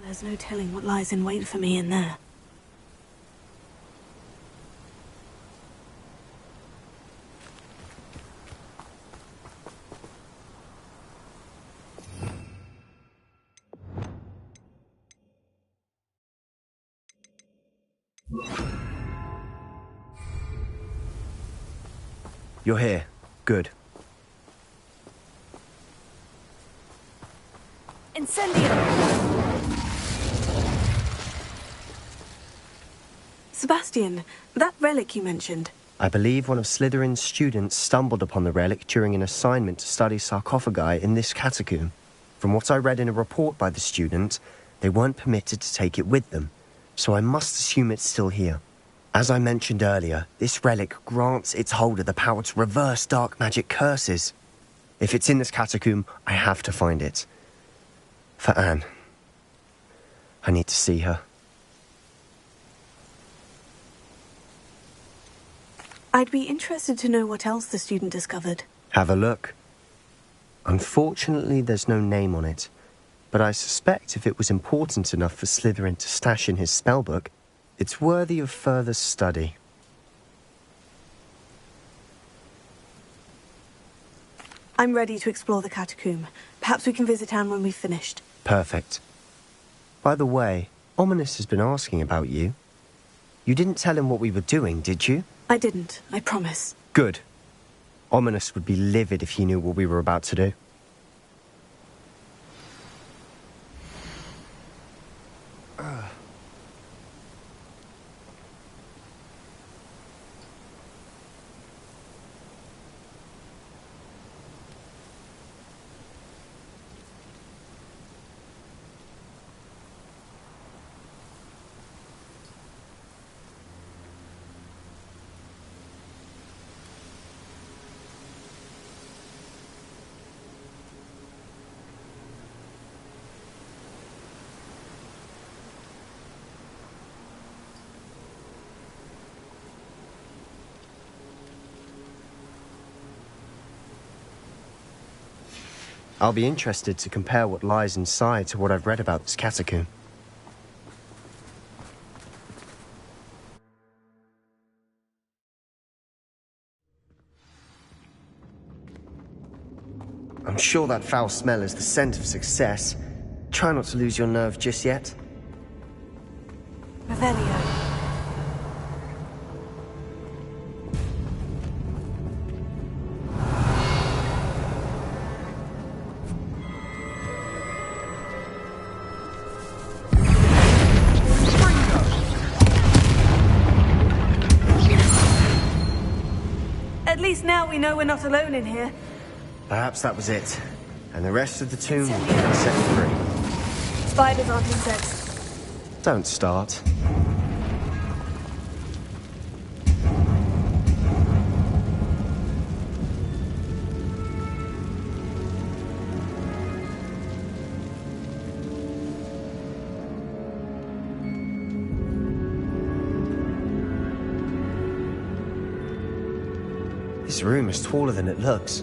There's no telling what lies in wait for me in there. You're here. Good. Incendio! Sebastian, that relic you mentioned. I believe one of Slytherin's students stumbled upon the relic during an assignment to study sarcophagi in this catacomb. From what I read in a report by the student, they weren't permitted to take it with them, so I must assume it's still here. As I mentioned earlier, this relic grants its holder the power to reverse dark magic curses. If it's in this catacomb, I have to find it. For Anne. I need to see her. I'd be interested to know what else the student discovered. Have a look. Unfortunately, there's no name on it, but I suspect if it was important enough for Slytherin to stash in his spellbook, it's worthy of further study. I'm ready to explore the catacomb. Perhaps we can visit Anne when we've finished. Perfect. By the way, Ominous has been asking about you. You didn't tell him what we were doing, did you? I didn't, I promise. Good. Ominous would be livid if he knew what we were about to do. I'll be interested to compare what lies inside to what I've read about this catacomb. I'm sure that foul smell is the scent of success. Try not to lose your nerve just yet. Revelio. At least now we know we're not alone in here. Perhaps that was it. And the rest of the tomb will be set free. Spiders aren't insects. Don't start. This room is taller than it looks.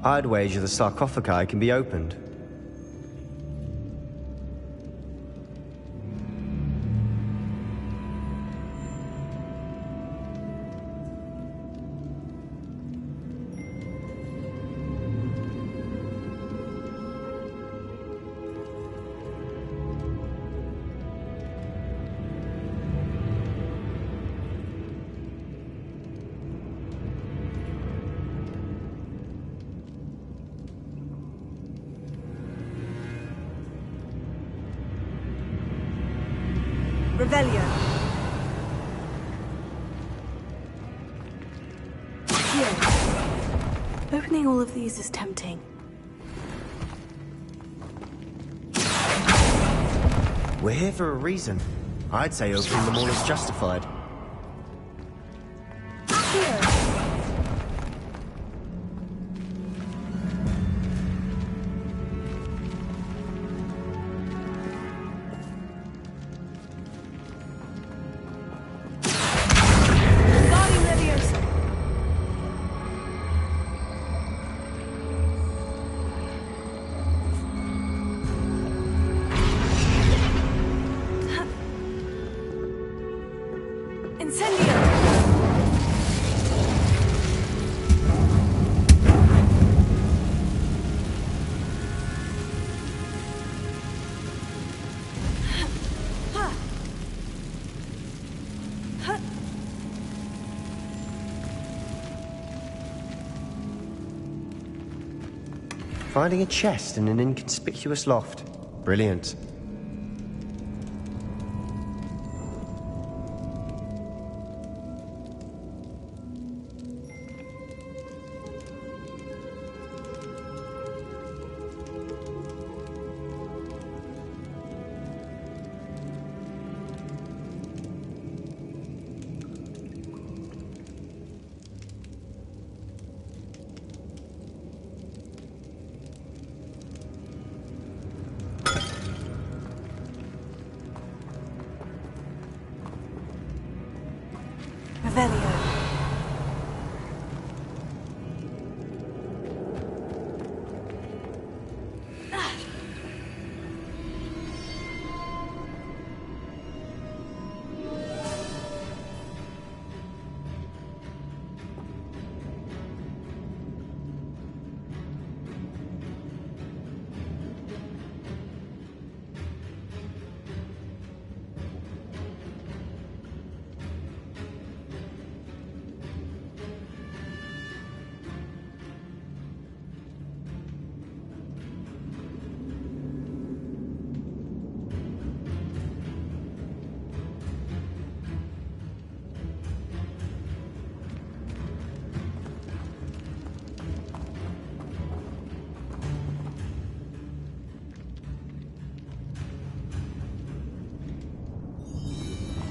I'd wager the sarcophagi can be opened. Revelio. Here. Opening all of these is tempting. We're here for a reason. I'd say opening them all is justified. Here. Finding a chest in an inconspicuous loft. Brilliant. Revelio.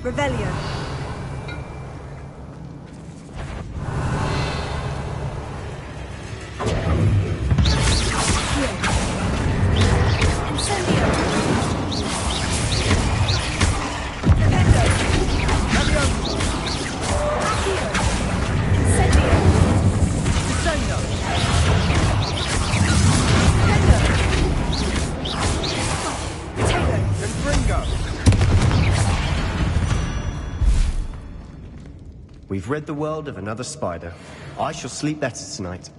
Revelio. We've rid the world of another spider. I shall sleep better tonight.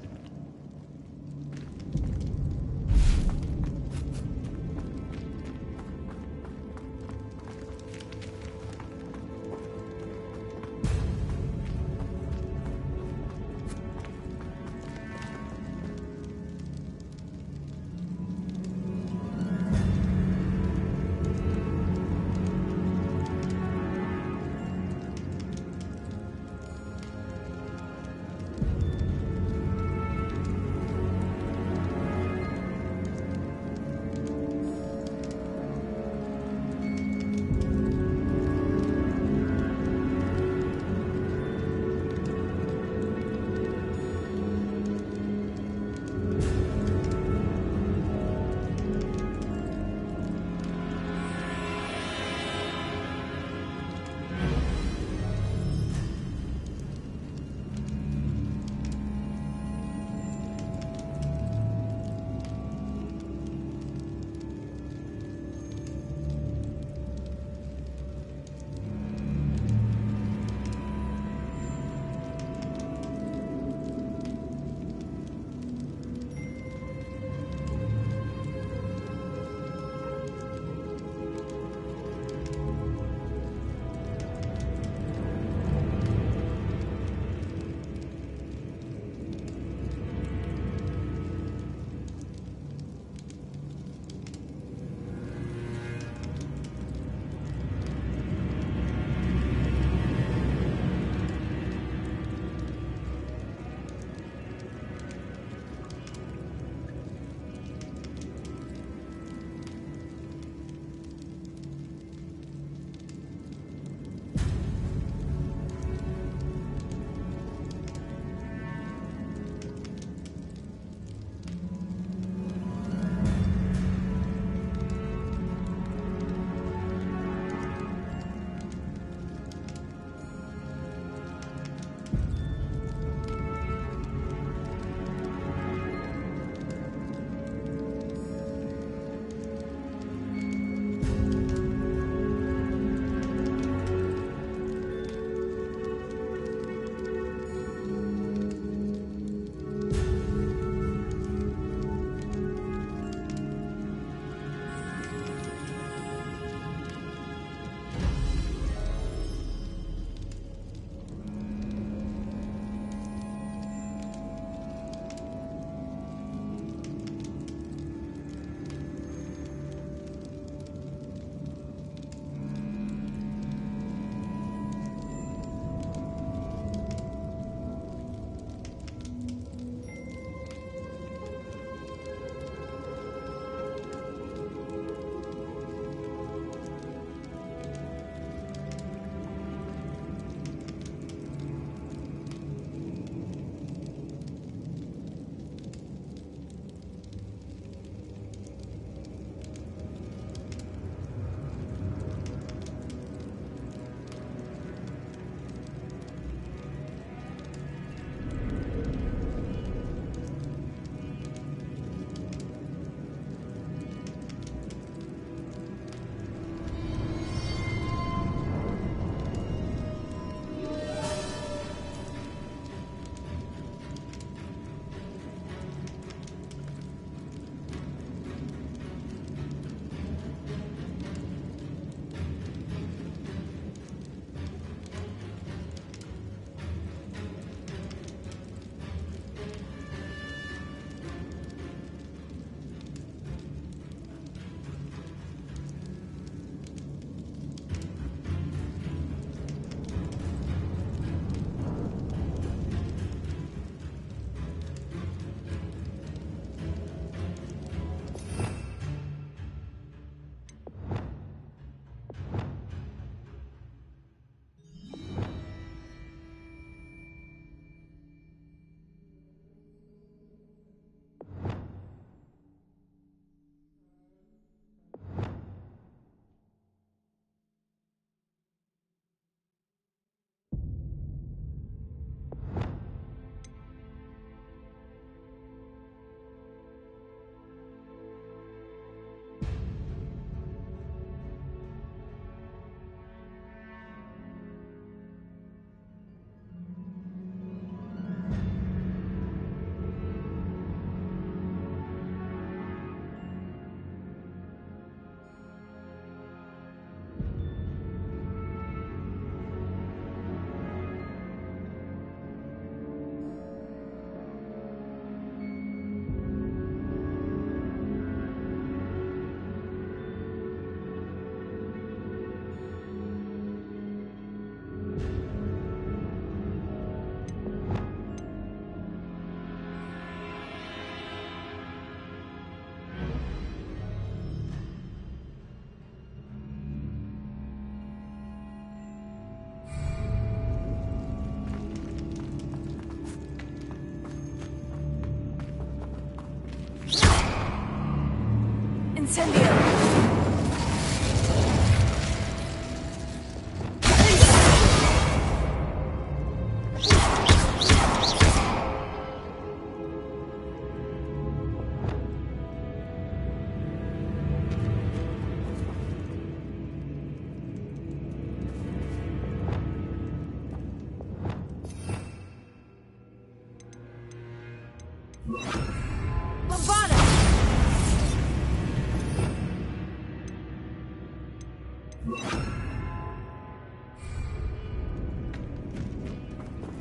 Incendio!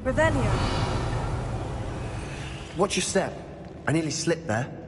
Revelio. Watch your step. I nearly slipped there.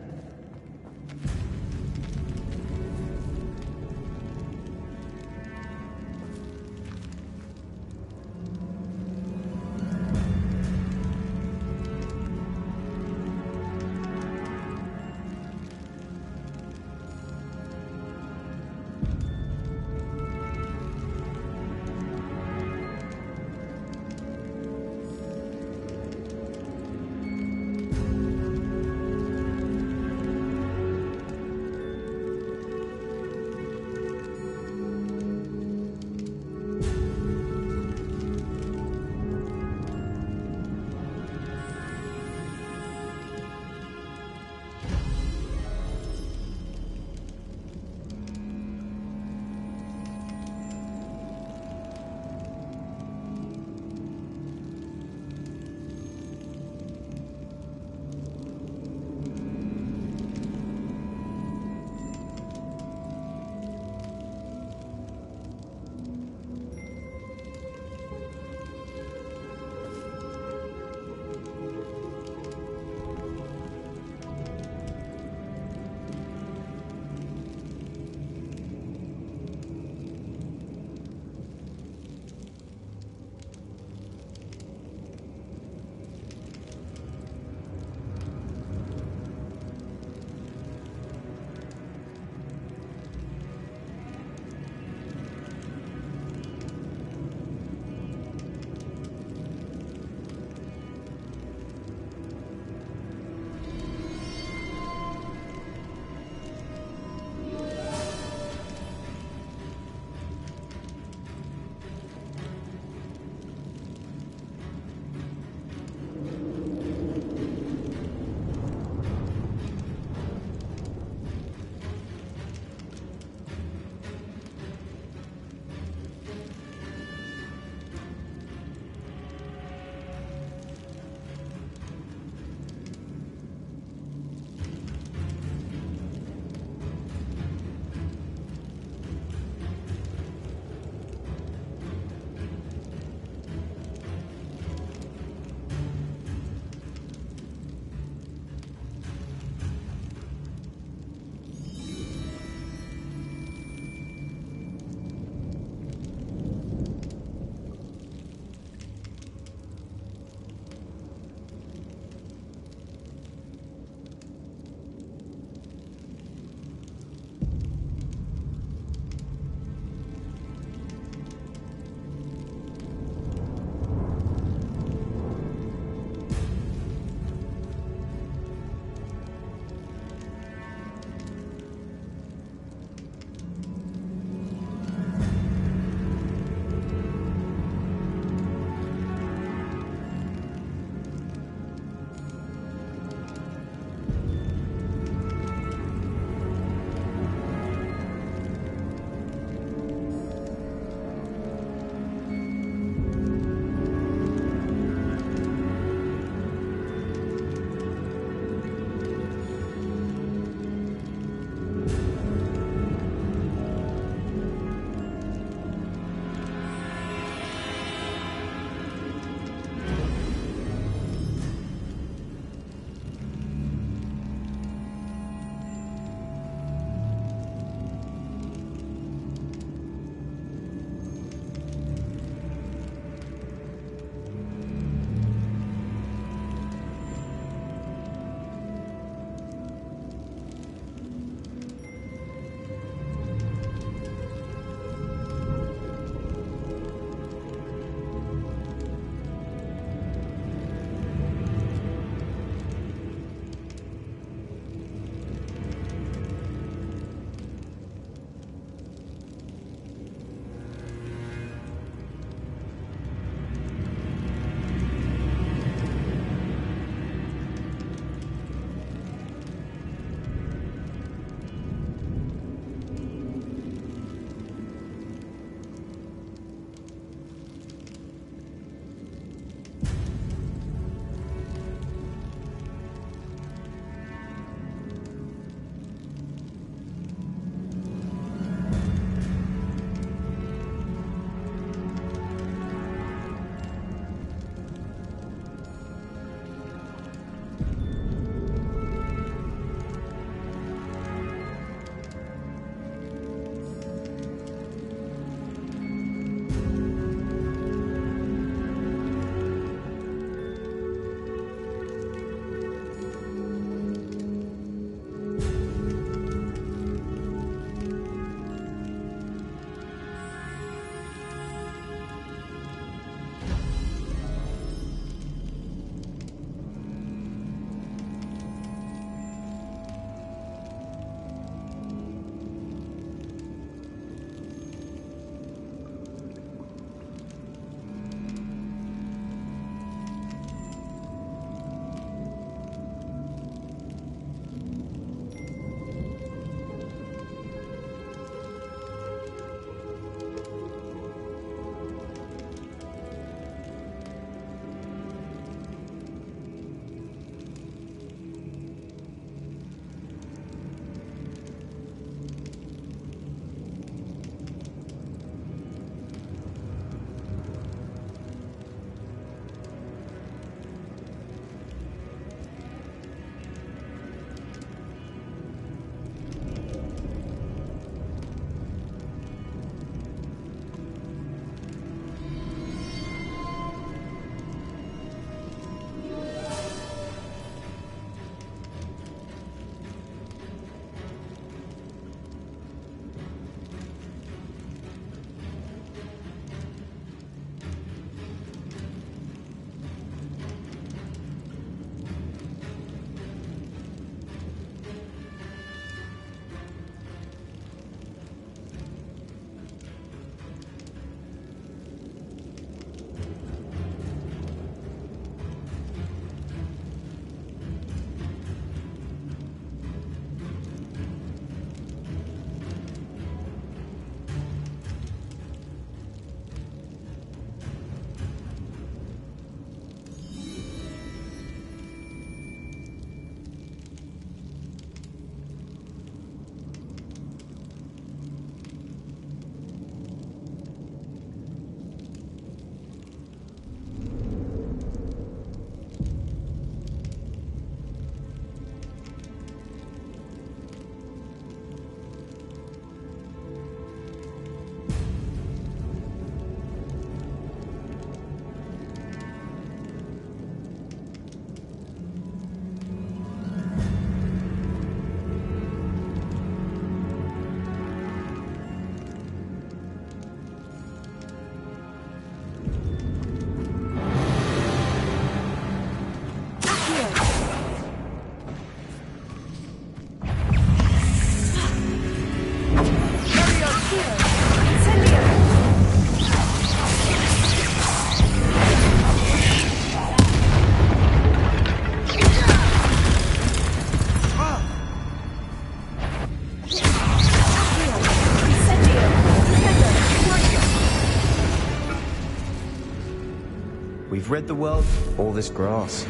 we've rid the world of all this grass.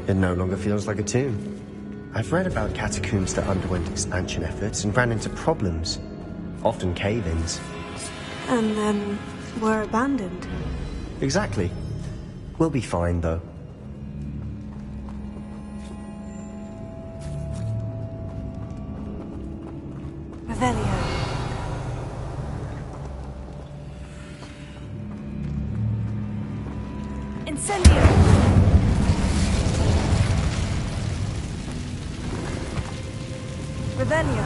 It no longer feels like a tomb. I've read about catacombs that underwent expansion efforts and ran into problems, often cave-ins. And then were abandoned. Exactly. We'll be fine, though. Revelio. Incendio! Revelio.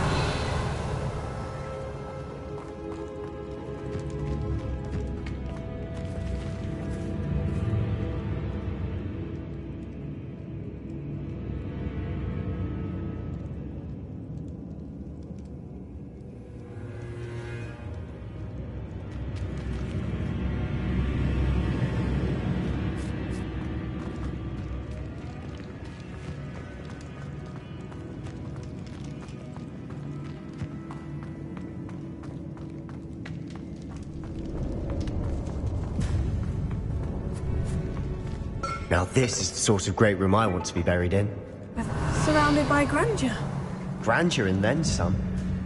Now this is the sort of great room I want to be buried in. Surrounded by grandeur. Grandeur and then some.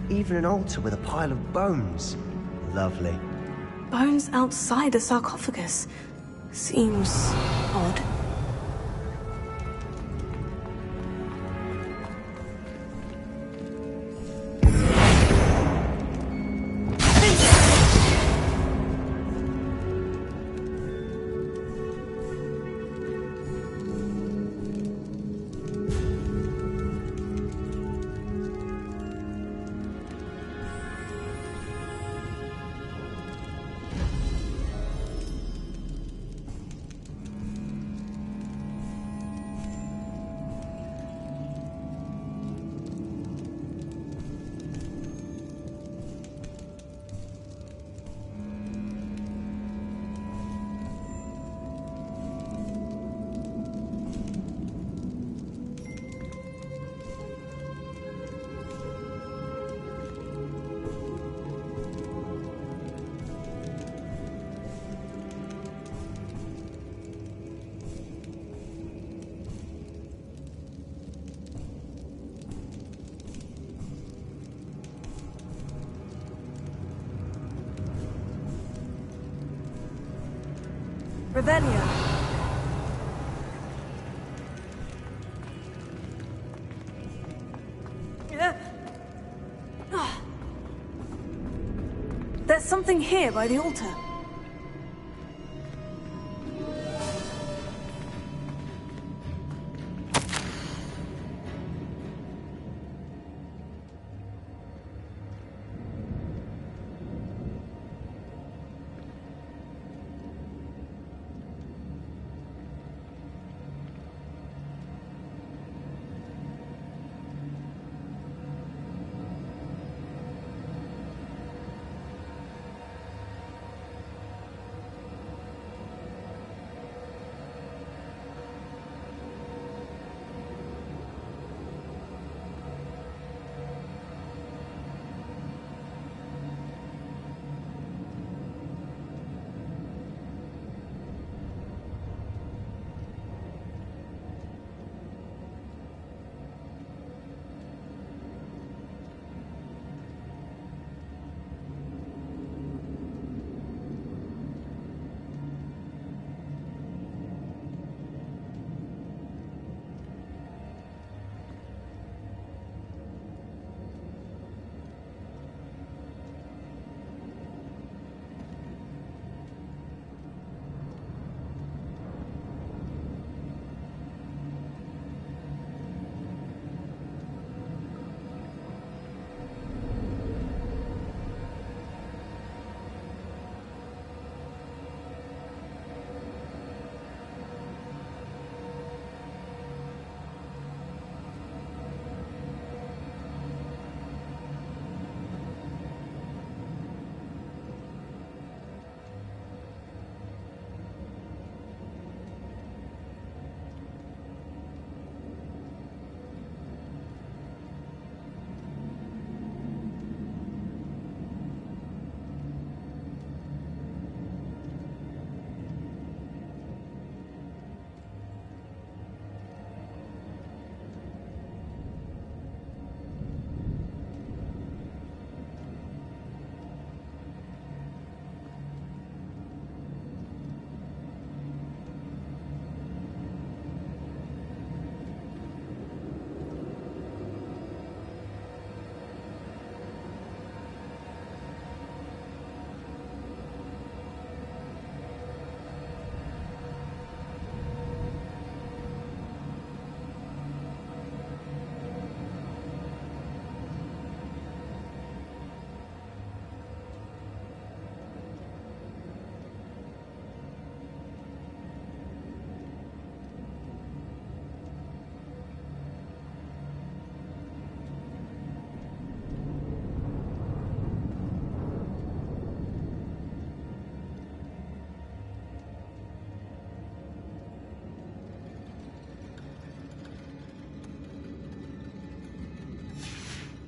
Even an altar with a pile of bones. Lovely. Bones outside a sarcophagus. Seems odd. Revelio. There's something here by the altar.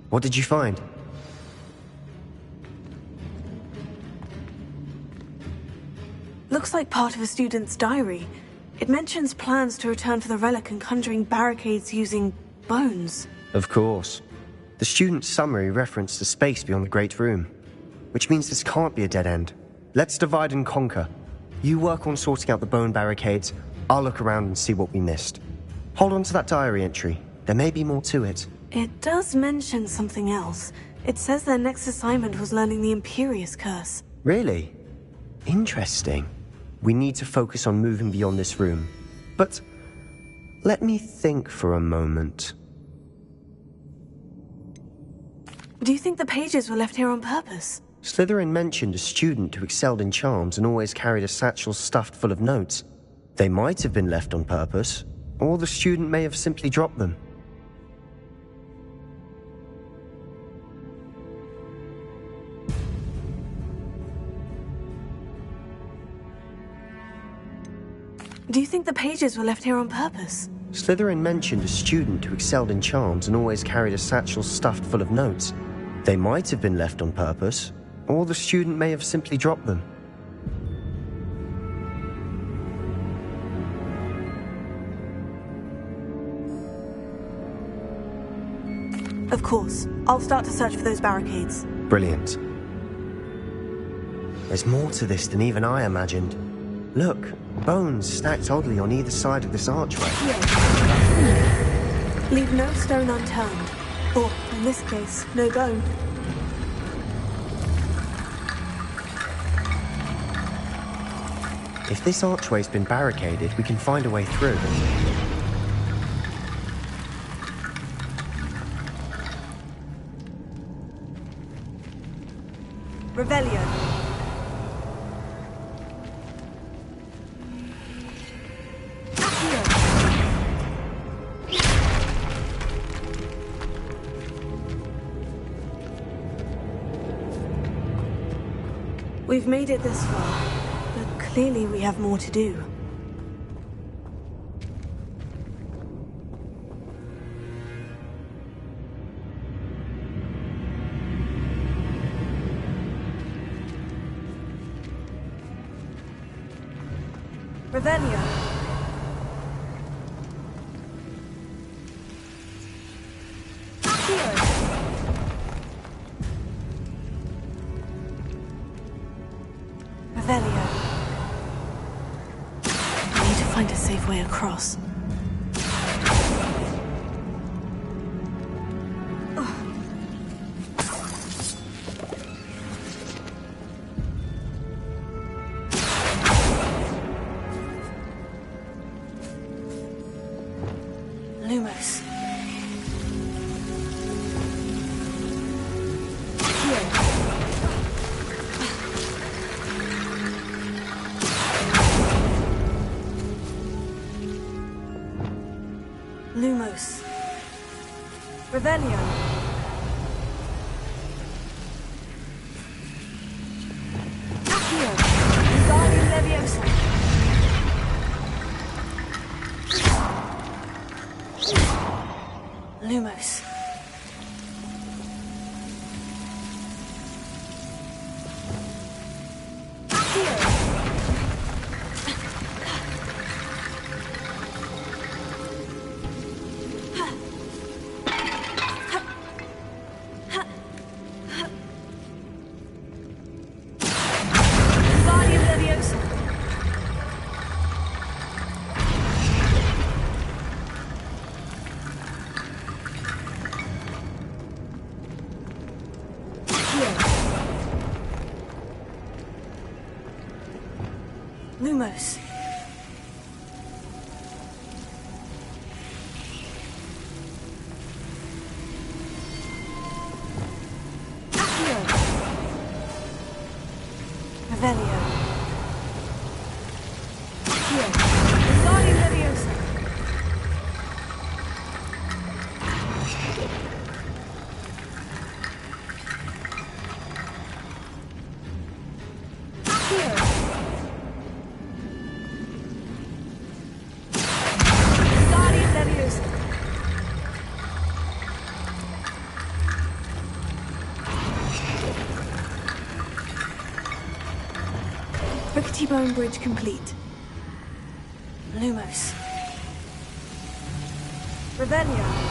What did you find? Looks like part of a student's diary. It mentions plans to return for the relic and conjuring barricades using bones. Of course. The student's summary referenced a space beyond the Great Room, which means this can't be a dead end. Let's divide and conquer. You work on sorting out the bone barricades, I'll look around and see what we missed. Hold on to that diary entry. There may be more to it. It does mention something else. It says their next assignment was learning the Imperious Curse. Really? Interesting. We need to focus on moving beyond this room. But let me think for a moment. Do you think the pages were left here on purpose? Slytherin mentioned a student who excelled in charms and always carried a satchel stuffed full of notes. They might have been left on purpose, or the student may have simply dropped them. Do you think the pages were left here on purpose? Slytherin mentioned a student who excelled in charms and always carried a satchel stuffed full of notes. They might have been left on purpose, or the student may have simply dropped them. Of course. I'll start to search for those barricades. Brilliant. There's more to this than even I imagined. Look, bones stacked oddly on either side of this archway. Leave no stone unturned. Or, in this case, no bone. If this archway's been barricaded, we can find a way through. Revelio. We've made it this far, but clearly we have more to do. Revelio. Revelio. I need to find a safe way across. Lumos. Lumos. Revelio. Accio. Wingardium Leviosa. Lumos. Wingardium Leviosa. Lumos. Accio. Revelio. Accio. Wingardium Leviosa. Accio. Wingardium Leviosa. Rickety bone bridge complete. Lumos. Revelio.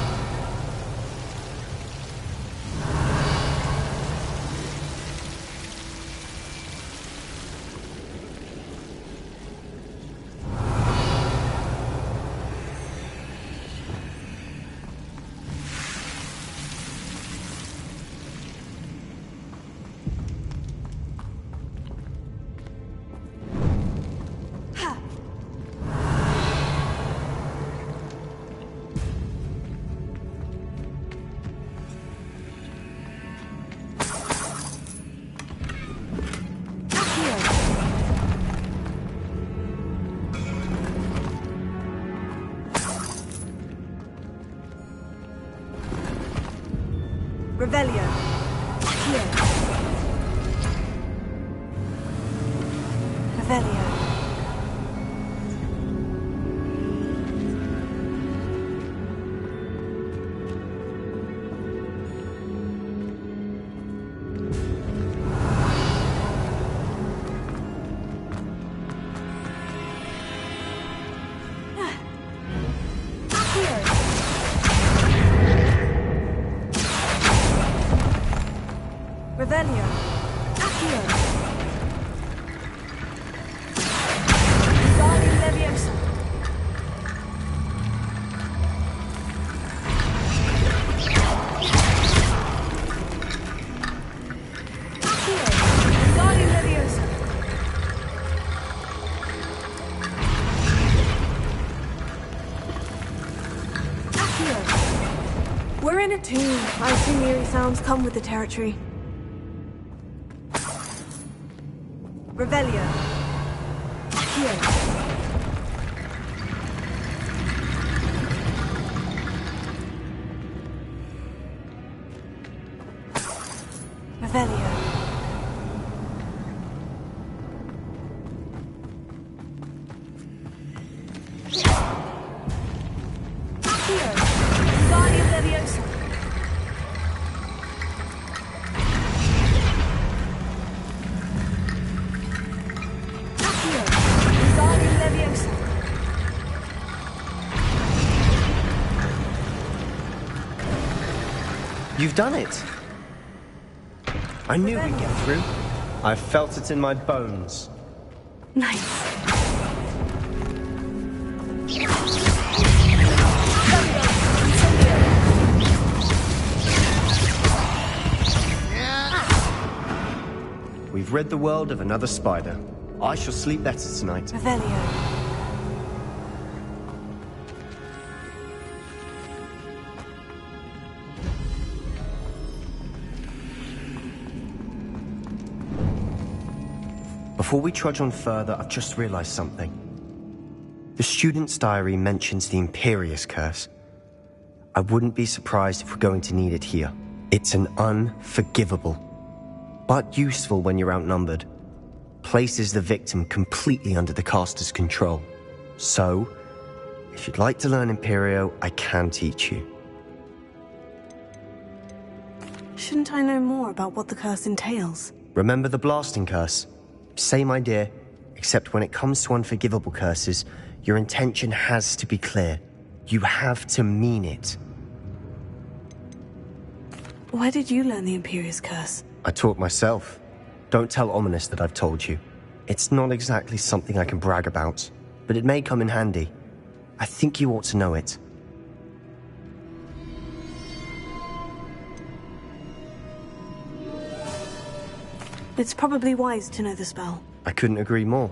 Revelio. Accio. Revelio. Revelio. Accio. Guardian Leviosa. Accio. Guardian Leviosa. Accio. We're in a tomb. I assume eerie sounds come with the territory. Revelio. Accio. Revelio. Accio. Guardian Leviosa. You've done it! I knew we'd get through. I felt it in my bones. Nice. We've rid the world of another spider. I shall sleep better tonight. Revelio. Before we trudge on further, I've just realized something. The student's diary mentions the Imperious Curse. I wouldn't be surprised if we're going to need it here. It's an unforgivable, but useful when you're outnumbered. Places the victim completely under the caster's control. So, if you'd like to learn Imperio, I can teach you. Shouldn't I know more about what the curse entails? Remember the blasting curse? Same idea, except when it comes to unforgivable curses, your intention has to be clear. You have to mean it. Where did you learn the Imperious Curse? I taught myself. Don't tell Ominous that I've told you. It's not exactly something I can brag about, but it may come in handy. I think you ought to know it. It's probably wise to know the spell. I couldn't agree more.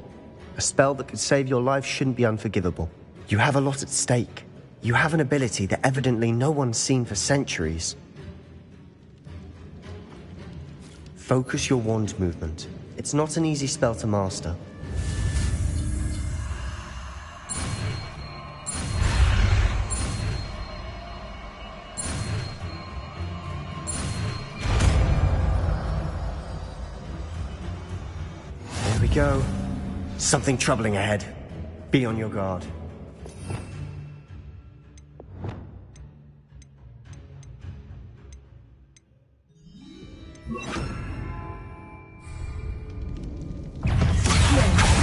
A spell that could save your life shouldn't be unforgivable. You have a lot at stake. You have an ability that evidently no one's seen for centuries. Focus your wand movement. It's not an easy spell to master. There we go. Something troubling ahead. Be on your guard. Yeah.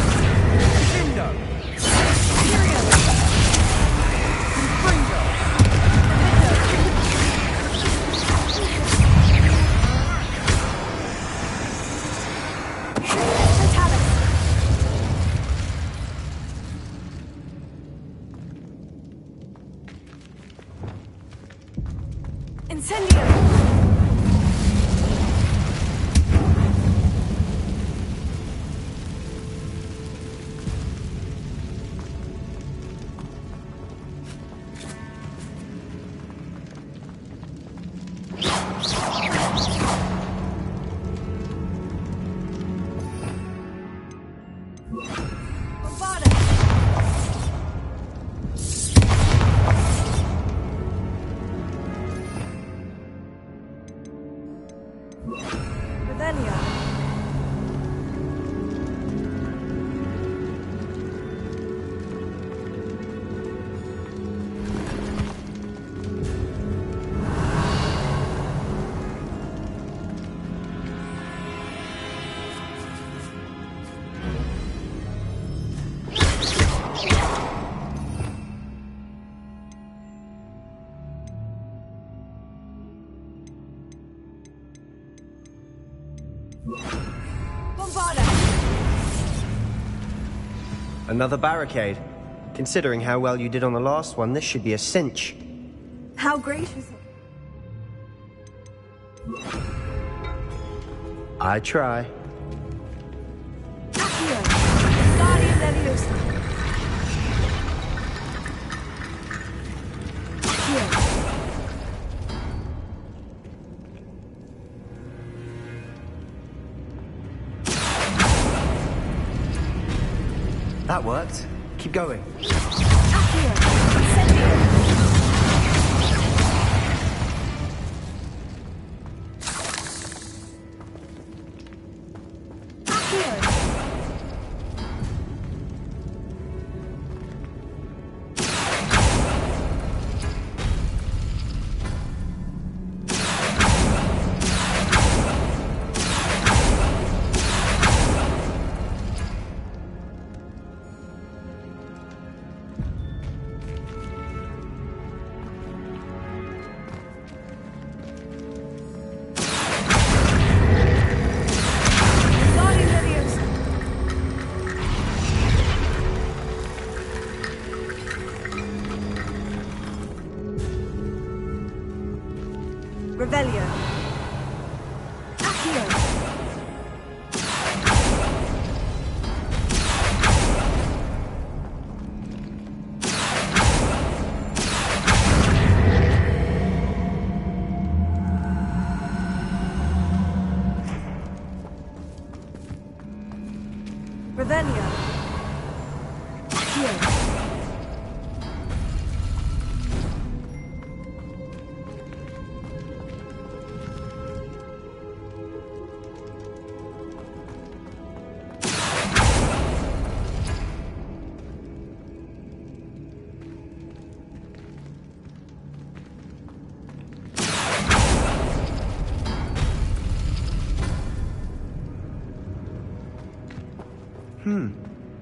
Revelio. Another barricade. Considering how well you did on the last one, this should be a cinch. How great is it? I try. Accio. Guardian Leviosa. Accio. That worked. Keep going. Accio. Incendio. Revelio. Accio. Revelio. Accio.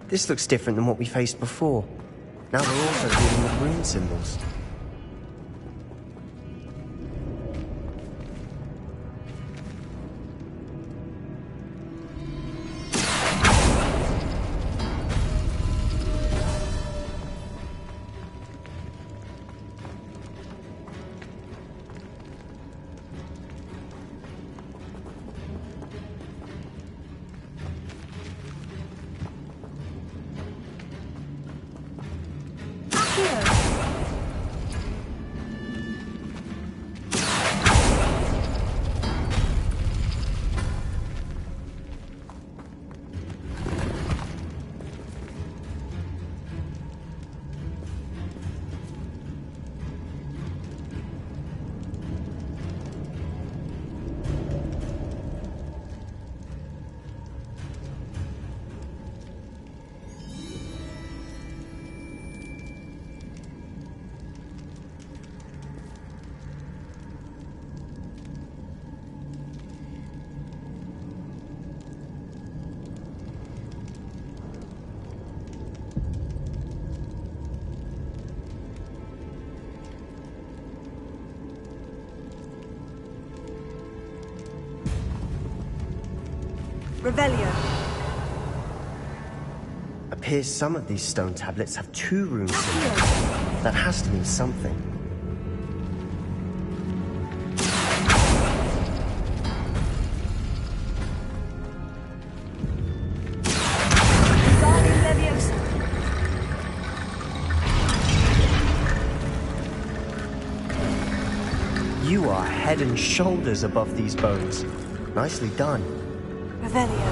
This looks different than what we faced before. Now they're also dealing with rune symbols. Revelio. Appears some of these stone tablets have 2 rune symbols. That has to mean something. Guardian Leviosa. You are head and shoulders above these bones. Nicely done. Revelio.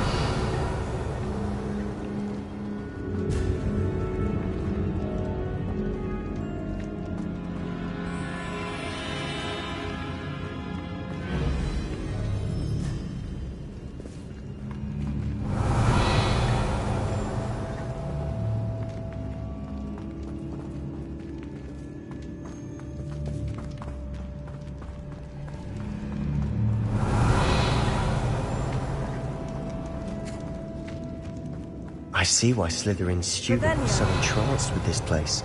I see why Slytherin's students were so entranced with this place.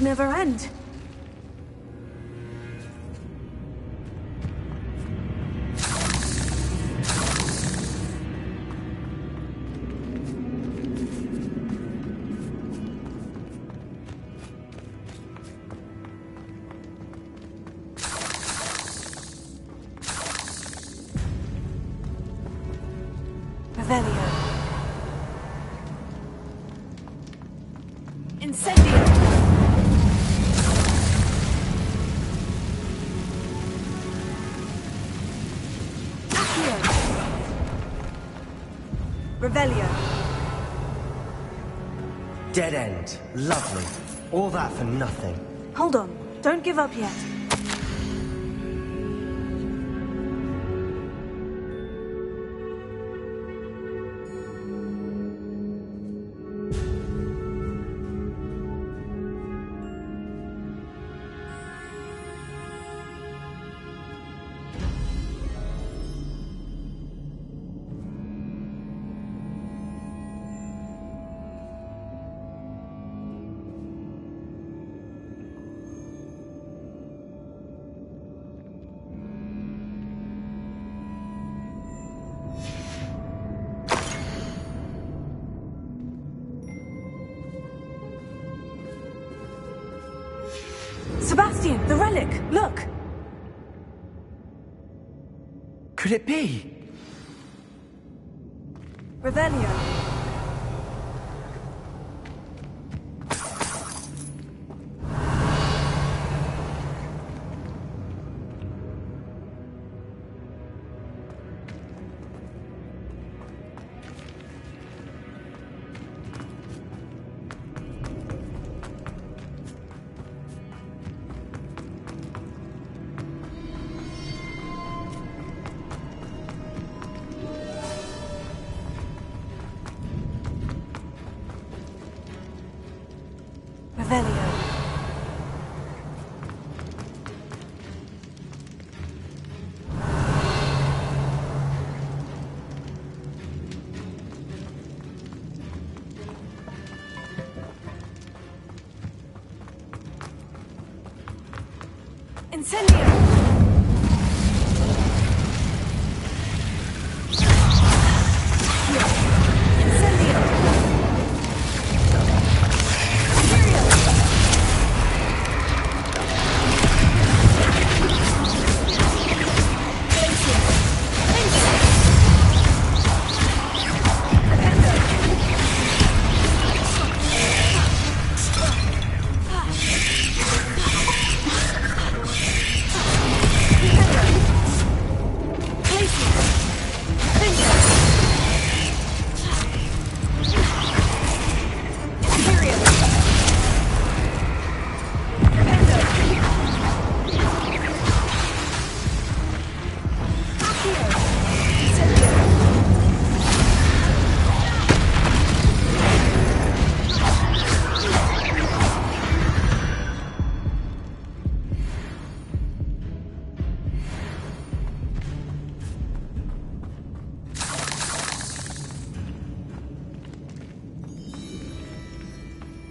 Never end. Revelio. Incendio. Revelio. Dead end. Lovely. All that for nothing. Hold on. Don't give up yet. Sebastian, the relic! Look! Could it be? Revelio. Revelio. Incendio!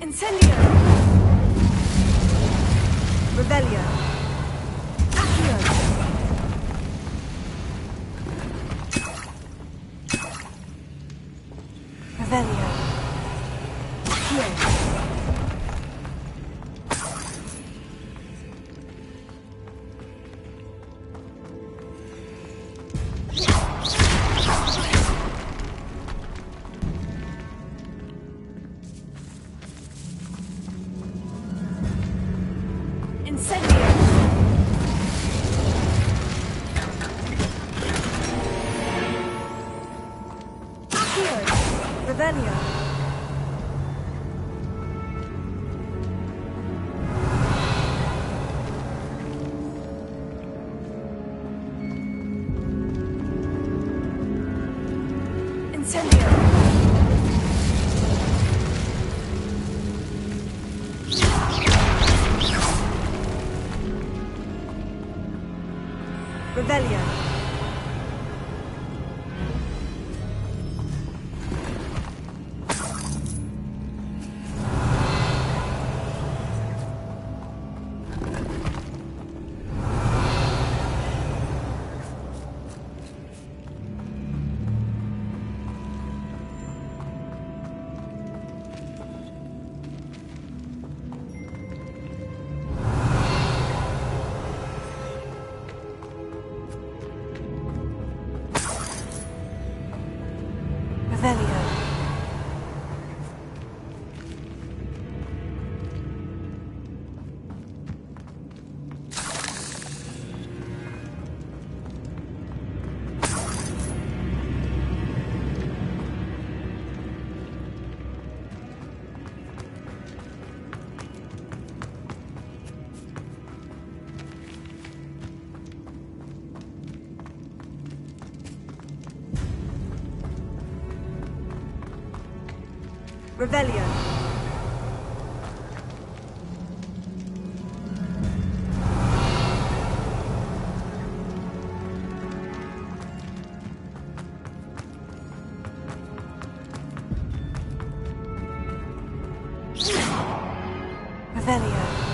Incendio! Revelio! Accio! Revelio! Accio! Revelio. Revelio. Revelio.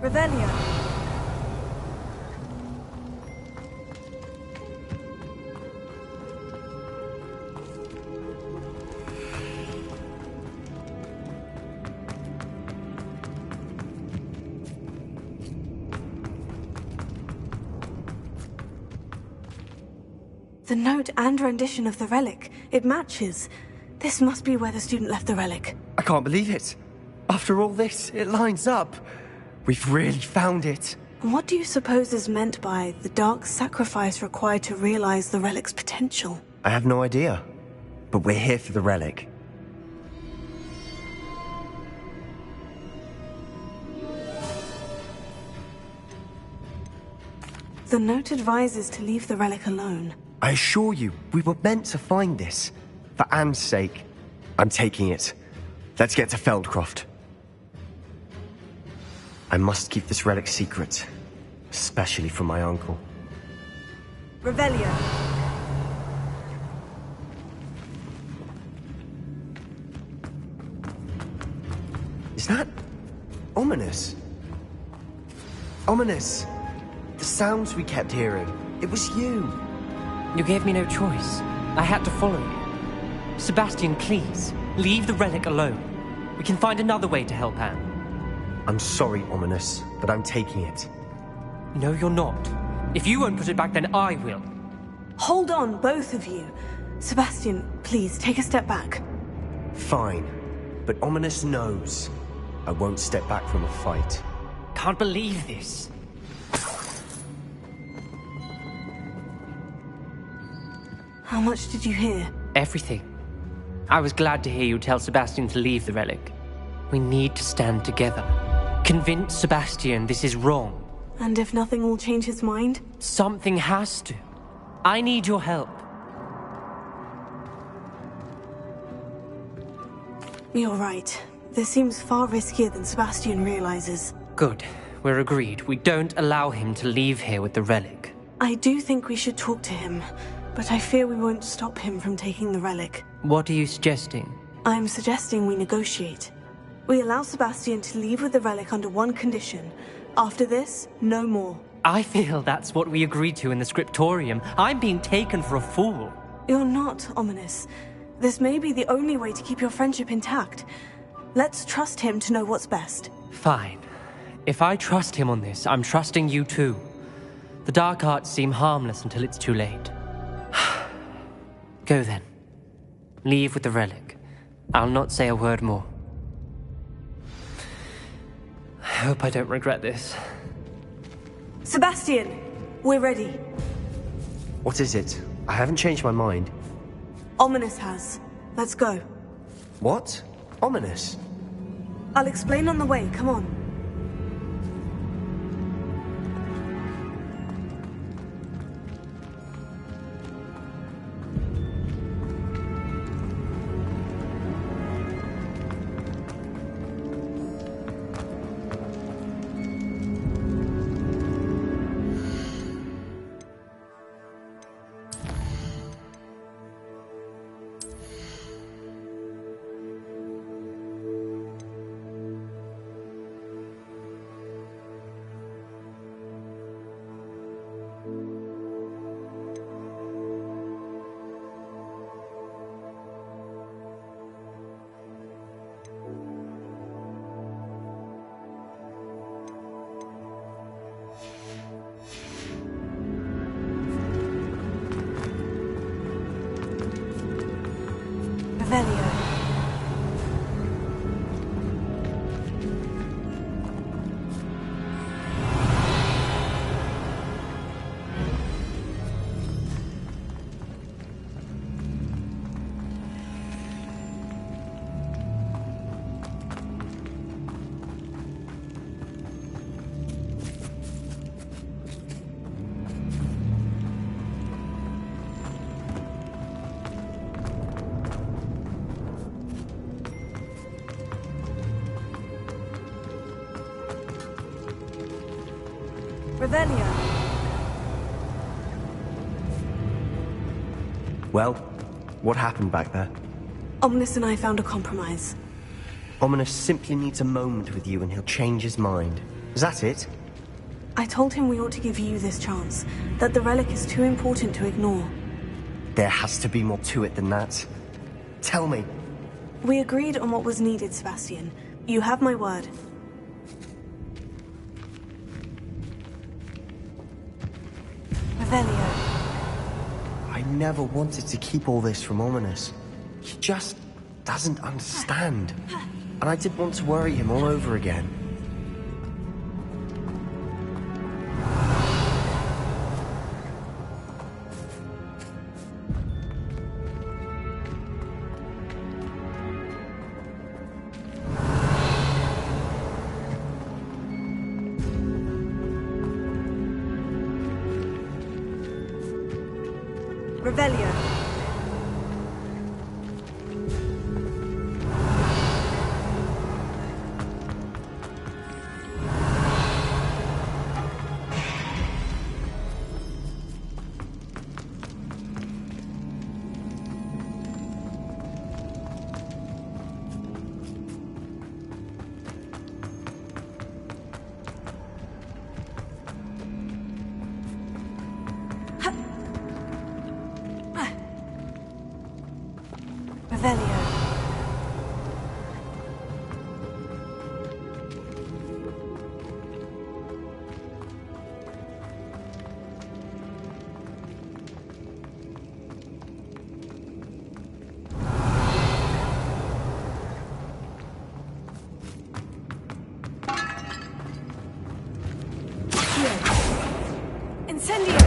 Revelio. The note and rendition of the relic. It matches. This must be where the student left the relic. I can't believe it. After all this, it lines up. We've really found it. What do you suppose is meant by the dark sacrifice required to realize the relic's potential? I have no idea. But we're here for the relic. The note advises to leave the relic alone. I assure you, we were meant to find this. For Anne's sake. I'm taking it. Let's get to Feldcroft. I must keep this relic secret. Especially from my uncle. Revelio. Is that... ominous? Ominous! The sounds we kept hearing. It was you. You gave me no choice. I had to follow you. Sebastian, please, leave the relic alone. We can find another way to help Anne. I'm sorry, Ominous, but I'm taking it. No, you're not. If you won't put it back, then I will. Hold on, both of you. Sebastian, please, take a step back. Fine. But Ominous knows. I won't step back from a fight. Can't believe this. How much did you hear? Everything. I was glad to hear you tell Sebastian to leave the relic. We need to stand together. Convince Sebastian this is wrong. And if nothing will change his mind? Something has to. I need your help. You're right. This seems far riskier than Sebastian realizes. Good. We're agreed. We don't allow him to leave here with the relic. I do think we should talk to him, but I fear we won't stop him from taking the relic. What are you suggesting? I'm suggesting we negotiate. We allow Sebastian to leave with the relic under one condition. After this, no more. I feel that's what we agreed to in the scriptorium. I'm being taken for a fool. You're not, Ominous. This may be the only way to keep your friendship intact. Let's trust him to know what's best. Fine. If I trust him on this, I'm trusting you too. The dark arts seem harmless until it's too late. Go then. Leave with the relic. I'll not say a word more. I hope I don't regret this. Sebastian! We're ready. What is it? I haven't changed my mind. Ominous has. Let's go. What? Ominous? I'll explain on the way, come on. Revelio. Revelio. Well, what happened back there? Ominous and I found a compromise. Ominous simply needs a moment with you and he'll change his mind. Is that it? I told him we ought to give you this chance, that the relic is too important to ignore. There has to be more to it than that. Tell me. We agreed on what was needed, Sebastian. You have my word. Revelio. I never wanted to keep all this from Ominous. He just doesn't understand. And I didn't want to worry him all over again. Revelio. Revelio. Incendio.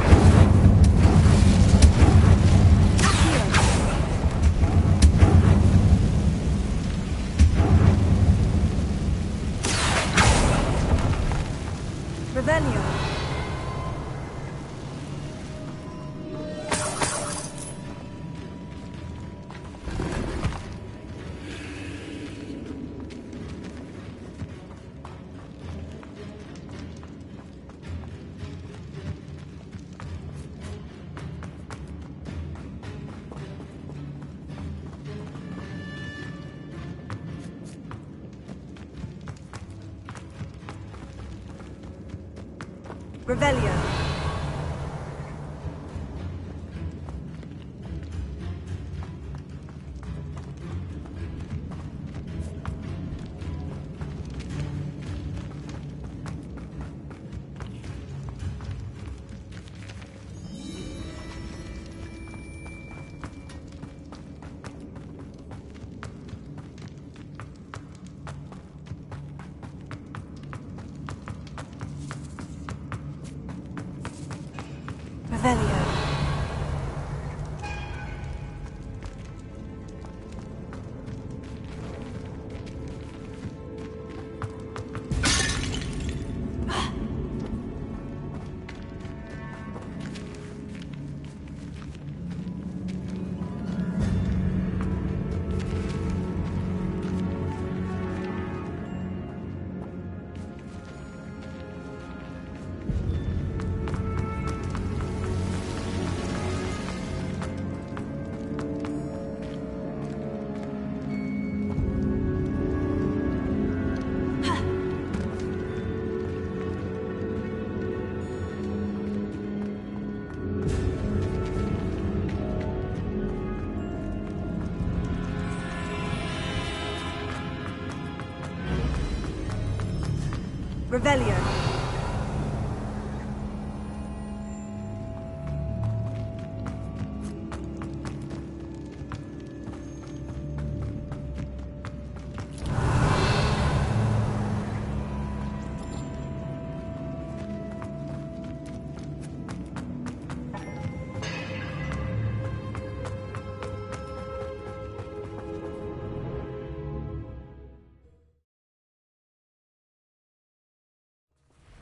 Revelio. Revelio. Revelio.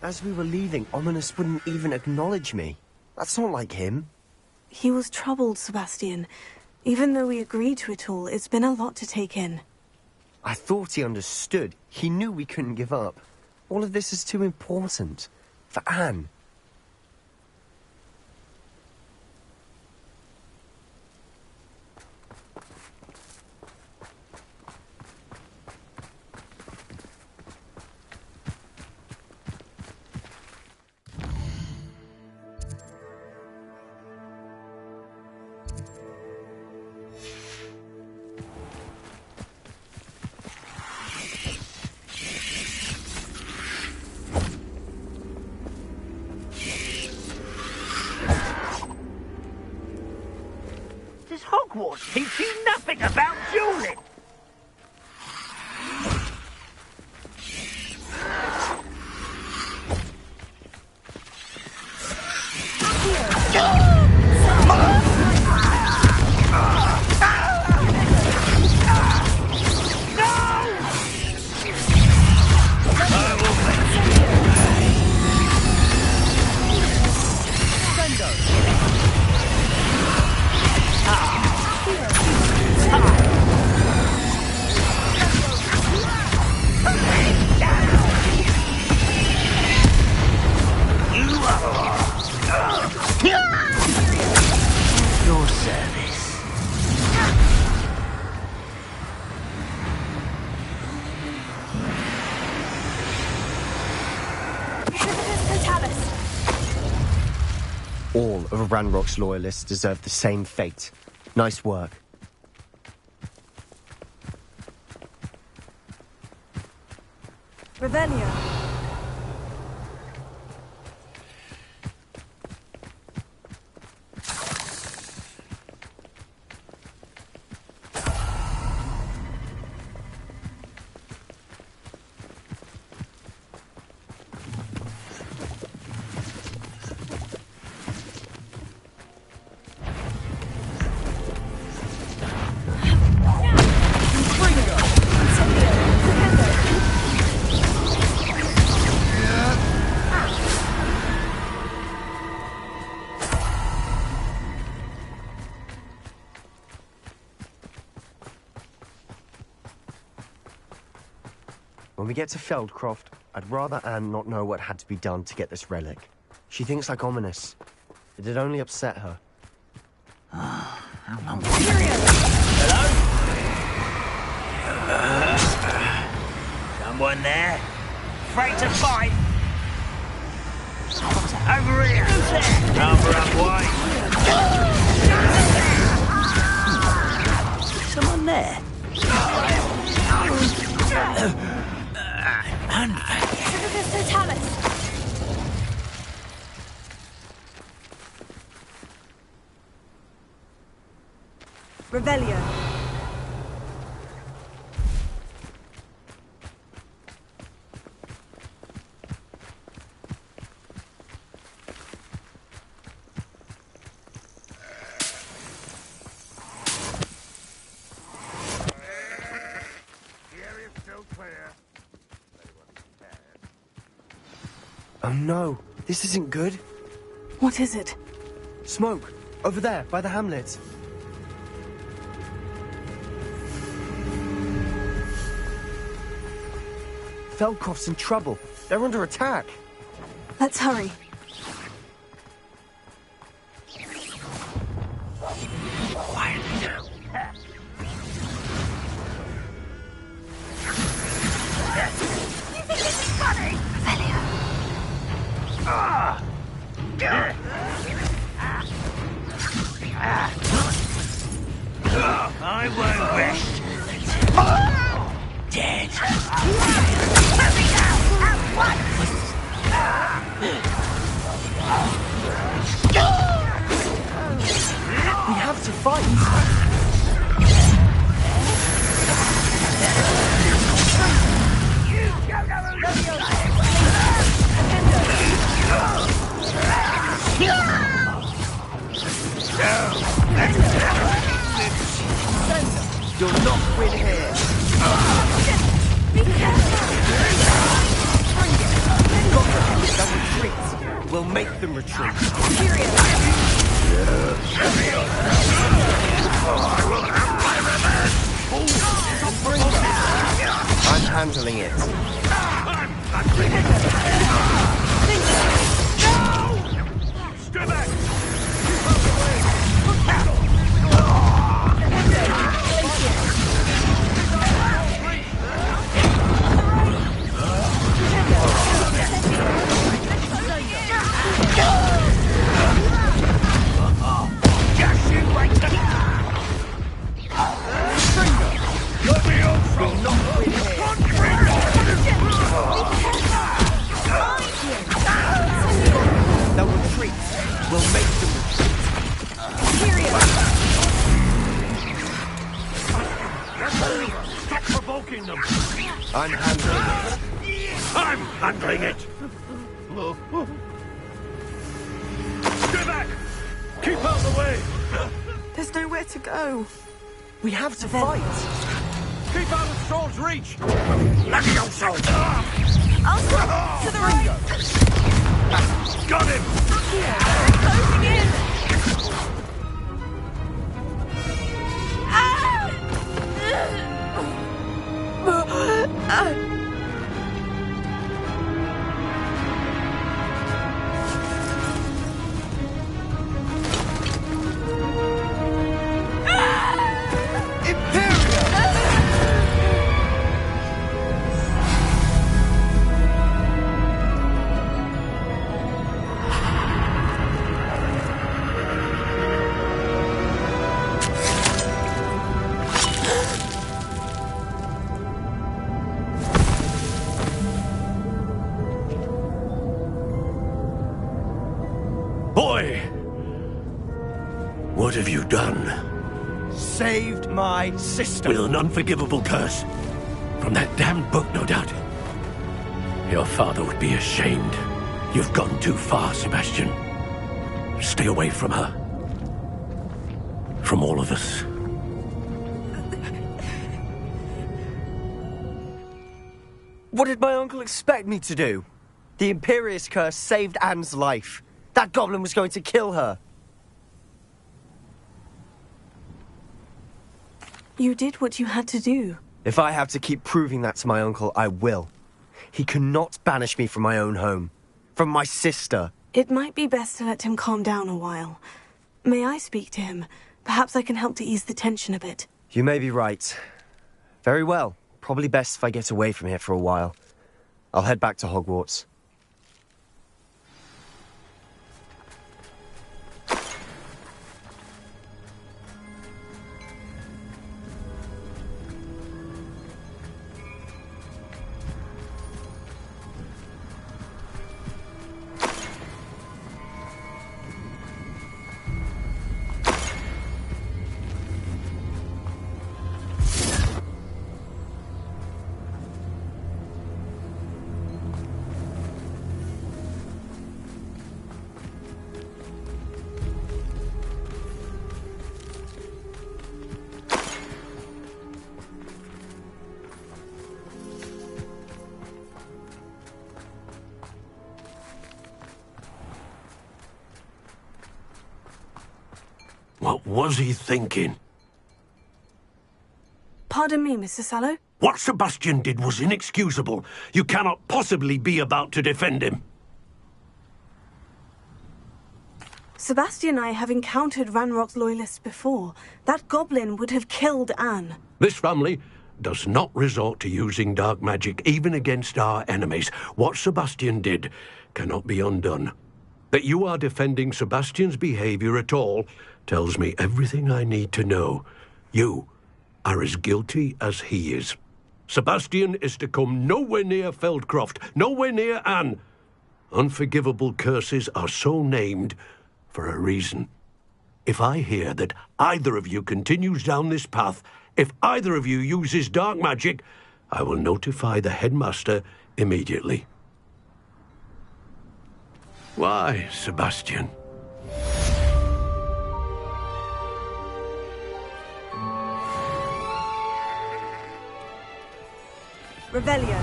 As we were leaving, Ominous wouldn't even acknowledge me. That's not like him. He was troubled, Sebastian. Even though we agreed to it all, it's been a lot to take in. I thought he understood. He knew we couldn't give up. All of this is too important. For Anne. Does Hogwarts teach you nothing about dueling? Your service. All of Ranrock's loyalists deserve the same fate. Nice work. Revelio. When we get to Feldcroft, I'd rather Anne not know what had to be done to get this relic. She thinks like Ominous. It'd only upset her. How long? Hello? Someone there? Afraid to fight? Over here! Number up wide! Someone there? Revelio. Oh no, this isn't good. What is it? Smoke, over there, by the hamlet. Feldkroft's in trouble. They're under attack. Let's hurry. Quietly now. You think this is funny? Revelio. I won't rest. Dead. We have to fight. You'll not win here. They'll retreat. We'll make them retreat. I'm handling it. Stay back! They'll retreat. We'll make them Stop provoking them! I'm handling it. I'm handling it! Stay back! Keep out of the way! There's nowhere to go. We have to fight. Keep out of Saul's reach! Let me go, Saul! I'll to the right. Got him! Closing in. Boy! What have you done? Saved my sister. With an unforgivable curse. From that damned book, no doubt. Your father would be ashamed. You've gone too far, Sebastian. Stay away from her. From all of us. What did my uncle expect me to do? The Imperious curse saved Anne's life. That goblin was going to kill her. You did what you had to do. If I have to keep proving that to my uncle, I will. He cannot banish me from my own home. From my sister. It might be best to let him calm down a while. May I speak to him? Perhaps I can help to ease the tension a bit. You may be right. Very well. Probably best if I get away from here for a while. I'll head back to Hogwarts. was he thinking? Pardon me, Mr. Sallow? What Sebastian did was inexcusable. You cannot possibly be about to defend him. Sebastian and I have encountered Ranrock's loyalists before. That goblin would have killed Anne. This family does not resort to using dark magic even against our enemies. What Sebastian did cannot be undone. That you are defending Sebastian's behavior at all tells me everything I need to know. You are as guilty as he is. Sebastian is to come nowhere near Feldcroft, nowhere near Anne. Unforgivable curses are so named for a reason. If I hear that either of you continues down this path, if either of you uses dark magic, I will notify the headmaster immediately. Why, Sebastian? Revelio.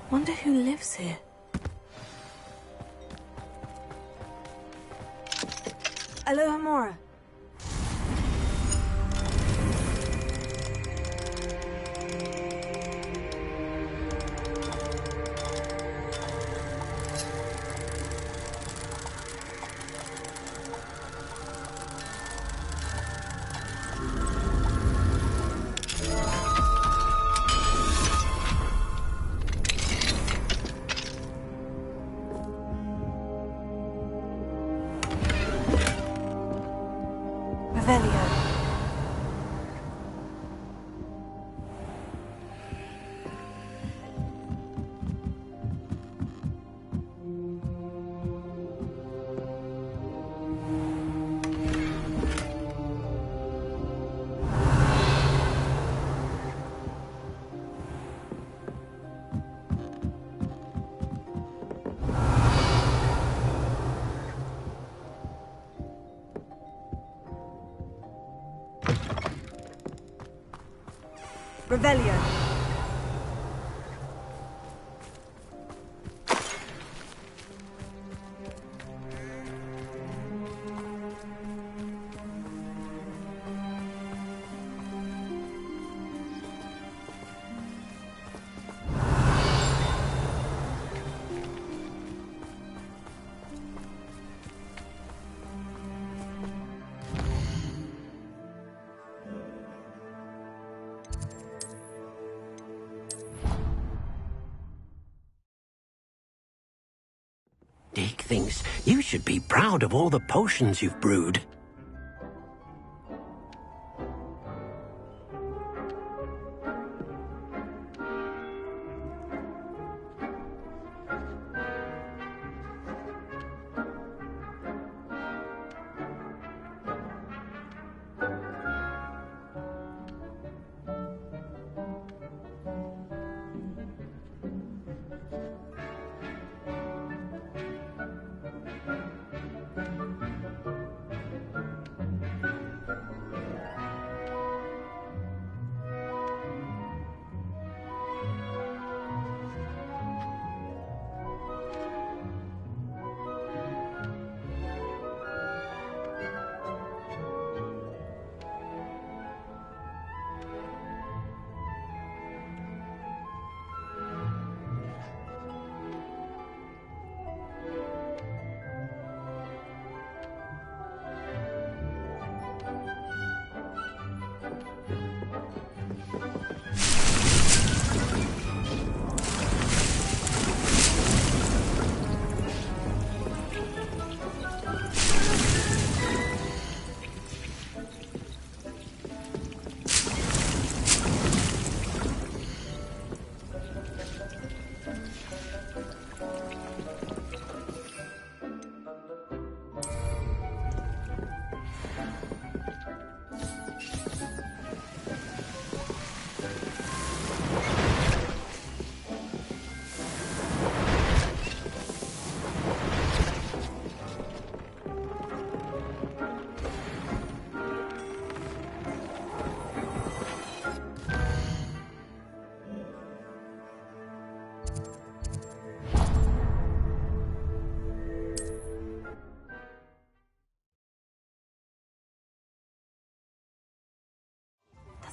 Wonder who lives here. Alohomora. Revelio. Deke thinks you should be proud of all the potions you've brewed.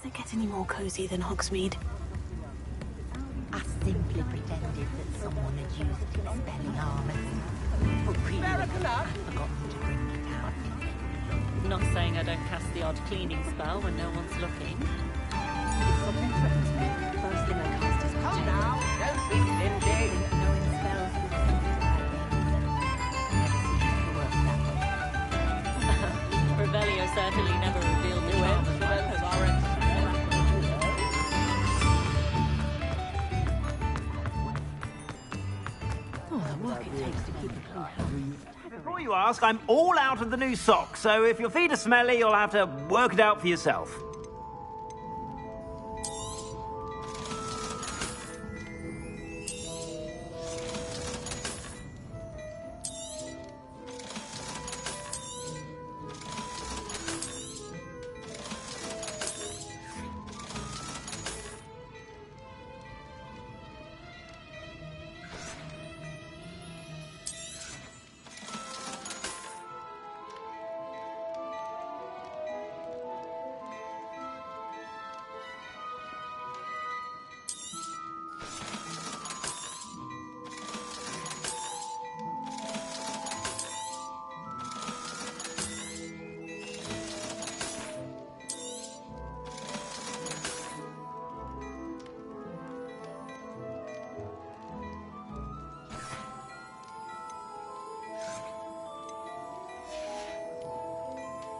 it get any more cozy than Hogsmeade? I simply pretended that someone had used expelling armors. But really, I'd forgotten to bring it out. Not saying I don't cast the odd cleaning spell when no one's looking. If something threatens me, first thing I cast is Come now, don't be stingy. knowing spells would send to my never seems to work that way. Revelio certainly never revealed the charm of my potion. Before you ask, I'm all out of the new socks, so if your feet are smelly, you'll have to work it out for yourself.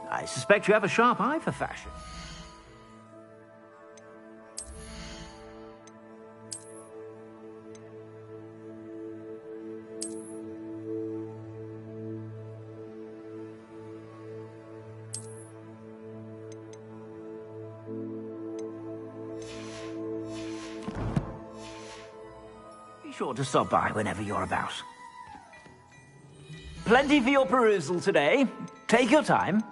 I suspect you have a sharp eye for fashion. Be sure to stop by whenever you're about. Plenty for your perusal today. Take your time.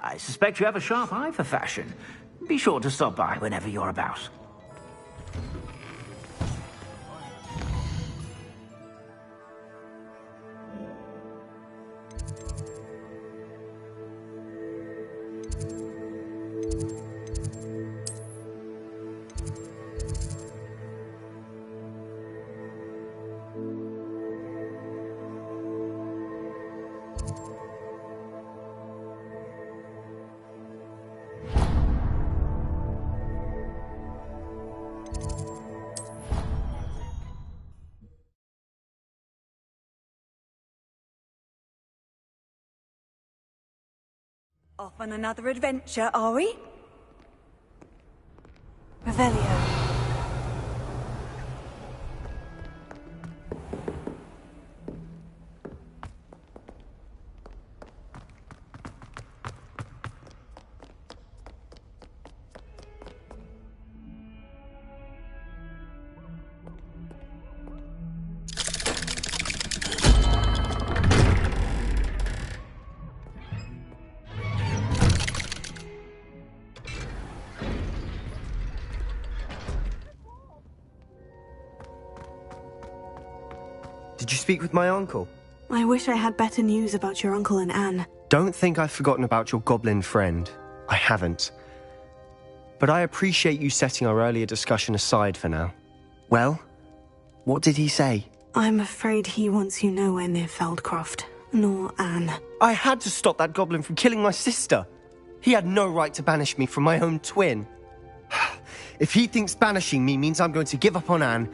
I suspect you have a sharp eye for fashion. Be sure to stop by whenever you're about. Off on another adventure, are we? Revelio. Did you speak with my uncle? I wish I had better news about your uncle and Anne. Don't think I've forgotten about your goblin friend. I haven't. But I appreciate you setting our earlier discussion aside for now. Well, what did he say? I'm afraid he wants you nowhere near Feldcroft, nor Anne. I had to stop that goblin from killing my sister. He had no right to banish me from my own twin. If he thinks banishing me means I'm going to give up on Anne,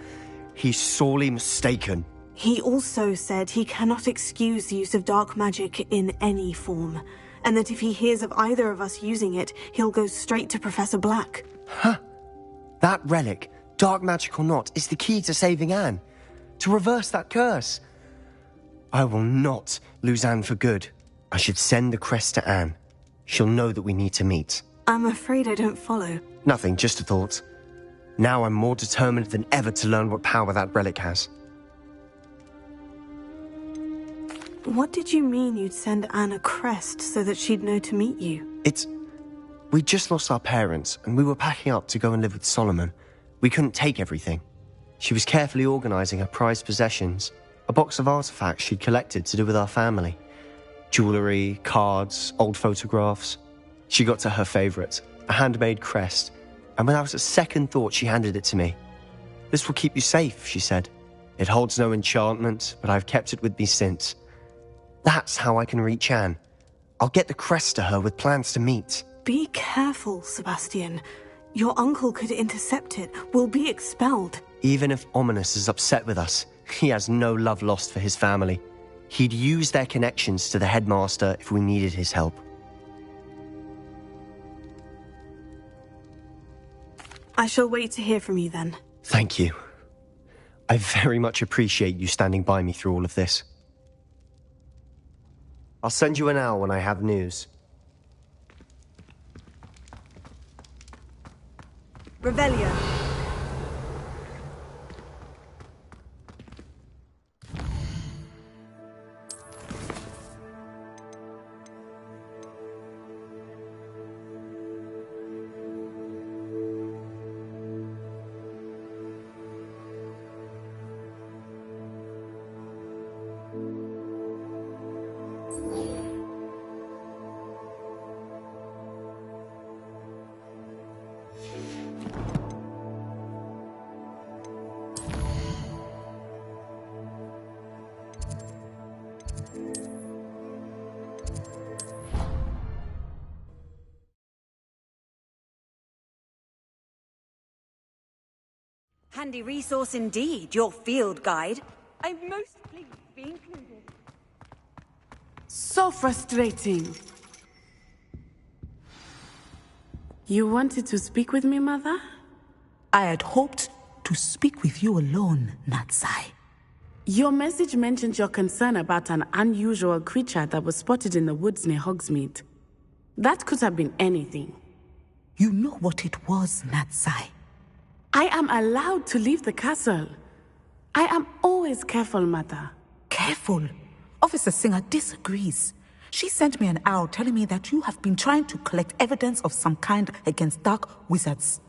he's sorely mistaken. He also said he cannot excuse the use of dark magic in any form, and that if he hears of either of us using it, he'll go straight to Professor Black. Huh. That relic, dark magic or not, is the key to saving Anne. To reverse that curse. I will not lose Anne for good. I should send the crest to Anne. She'll know that we need to meet. I'm afraid I don't follow. Nothing, just a thought. Now I'm more determined than ever to learn what power that relic has. What did you mean you'd send Anne a crest so that she'd know to meet you? We just lost our parents, and we were packing up to go and live with Solomon. We couldn't take everything. She was carefully organising her prized possessions, a box of artefacts she'd collected to do with our family. Jewellery, cards, old photographs. She got to her favourite, a handmade crest, and without a second thought she handed it to me. "This will keep you safe," she said. "It holds no enchantment, but I've kept it with me since. That's how I can reach Anne. I'll get the crest to her with plans to meet." Be careful, Sebastian. Your uncle could intercept it. We'll be expelled. Even if Ominous is upset with us, he has no love lost for his family. He'd use their connections to the headmaster if we needed his help. I shall wait to hear from you then. Thank you. I very much appreciate you standing by me through all of this. I'll send you an owl when I have news. Revelio. Handy resource indeed, your field guide. I'm most pleased to be included. So frustrating. You wanted to speak with me, Mother? I had hoped to speak with you alone, Natsai. Your message mentioned your concern about an unusual creature that was spotted in the woods near Hogsmeade. That could have been anything. You know what it was, Natsai. I am allowed to leave the castle. I am always careful, Mother. Careful? Officer Singer disagrees. She sent me an owl telling me that you have been trying to collect evidence of some kind against dark wizards.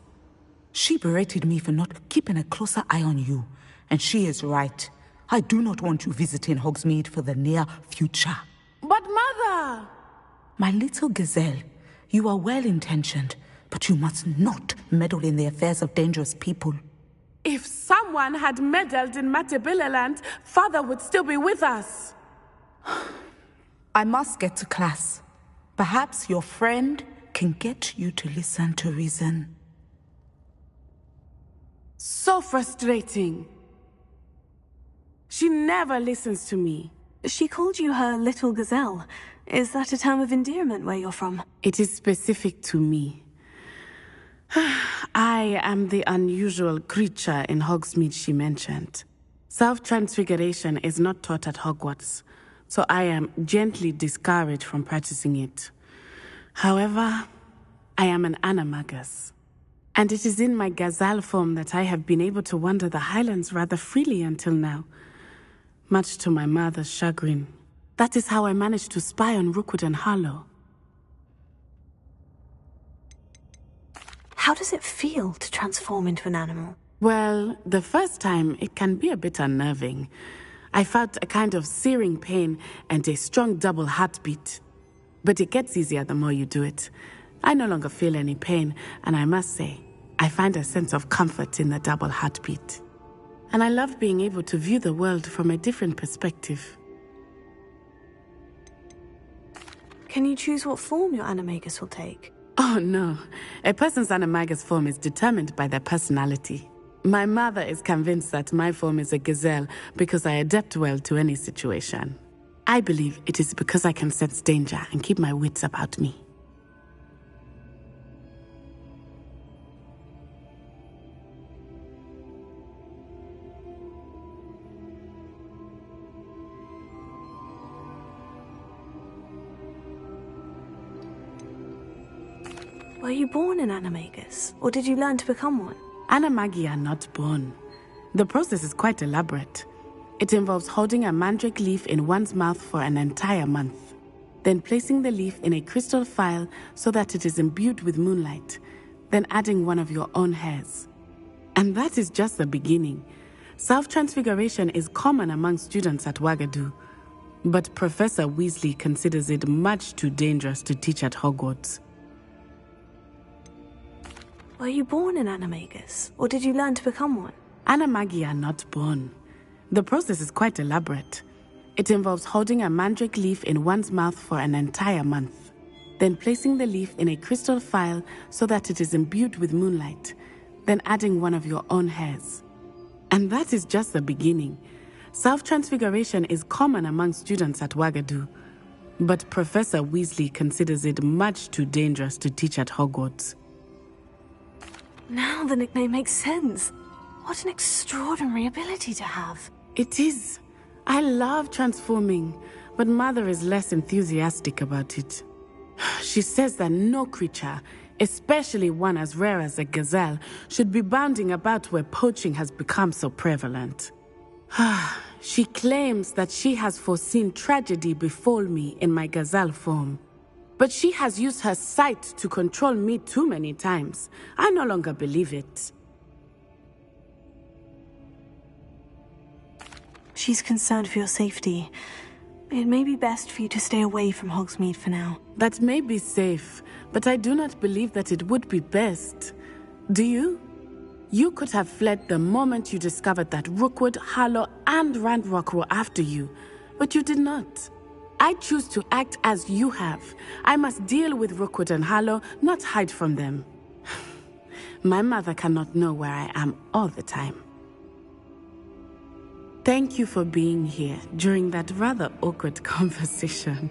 She berated me for not keeping a closer eye on you, and she is right. I do not want you visiting Hogsmeade for the near future. But Mother! My little gazelle, you are well-intentioned, but you must not meddle in the affairs of dangerous people. If someone had meddled in Matabeleland, Father would still be with us. I must get to class. Perhaps your friend can get you to listen to reason. So frustrating. She never listens to me. She called you her little gazelle. Is that a term of endearment where you're from? It is specific to me. I am the unusual creature in Hogsmeade she mentioned. Self-transfiguration is not taught at Hogwarts, so I am gently discouraged from practicing it. However, I am an animagus, and it is in my gazelle form that I have been able to wander the Highlands rather freely until now, much to my mother's chagrin. That is how I managed to spy on Rookwood and Harlow. How does it feel to transform into an animal? Well, the first time, it can be a bit unnerving. I felt a kind of searing pain and a strong double heartbeat. But it gets easier the more you do it. I no longer feel any pain, and I must say, I find a sense of comfort in the double heartbeat. And I love being able to view the world from a different perspective. Can you choose what form your animagus will take? Oh no, a person's animagus form is determined by their personality. My mother is convinced that my form is a gazelle because I adapt well to any situation. I believe it is because I can sense danger and keep my wits about me. Were you born an animagus, or did you learn to become one? Animagi are not born. The process is quite elaborate. It involves holding a mandrake leaf in one's mouth for an entire month, then placing the leaf in a crystal phial so that it is imbued with moonlight, then adding one of your own hairs. And that is just the beginning. Self-transfiguration is common among students at Wagadu, but Professor Weasley considers it much too dangerous to teach at Hogwarts. Were you born an animagus, or did you learn to become one? Animagi are not born. The process is quite elaborate. It involves holding a mandrake leaf in one's mouth for an entire month, then placing the leaf in a crystal phial so that it is imbued with moonlight, then adding one of your own hairs. And that is just the beginning. Self-transfiguration is common among students at Wagadu, but Professor Weasley considers it much too dangerous to teach at Hogwarts. Now the nickname makes sense. What an extraordinary ability to have. It is. I love transforming, but Mother is less enthusiastic about it. She says that no creature, especially one as rare as a gazelle, should be bounding about where poaching has become so prevalent. She claims that she has foreseen tragedy befall me in my gazelle form. But she has used her sight to control me too many times. I no longer believe it. She's concerned for your safety. It may be best for you to stay away from Hogsmeade for now. That may be safe, but I do not believe that it would be best. Do you? You could have fled the moment you discovered that Rookwood, Harlow, and Ranrock were after you, but you did not. I choose to act as you have. I must deal with Rookwood and Harlow, not hide from them. My mother cannot know where I am all the time. Thank you for being here during that rather awkward conversation.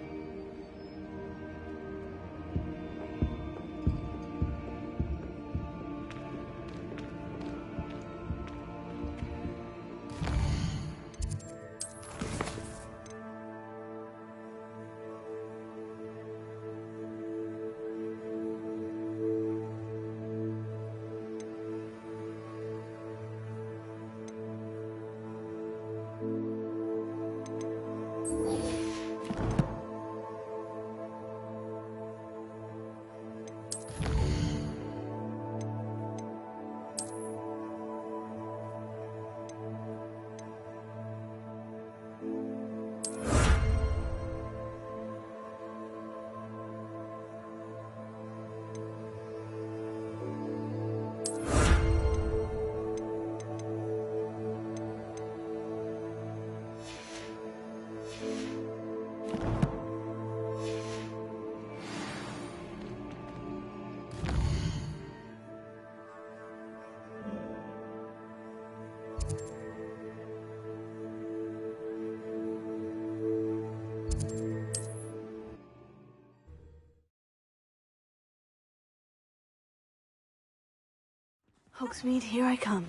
Hogsmeade, here I come.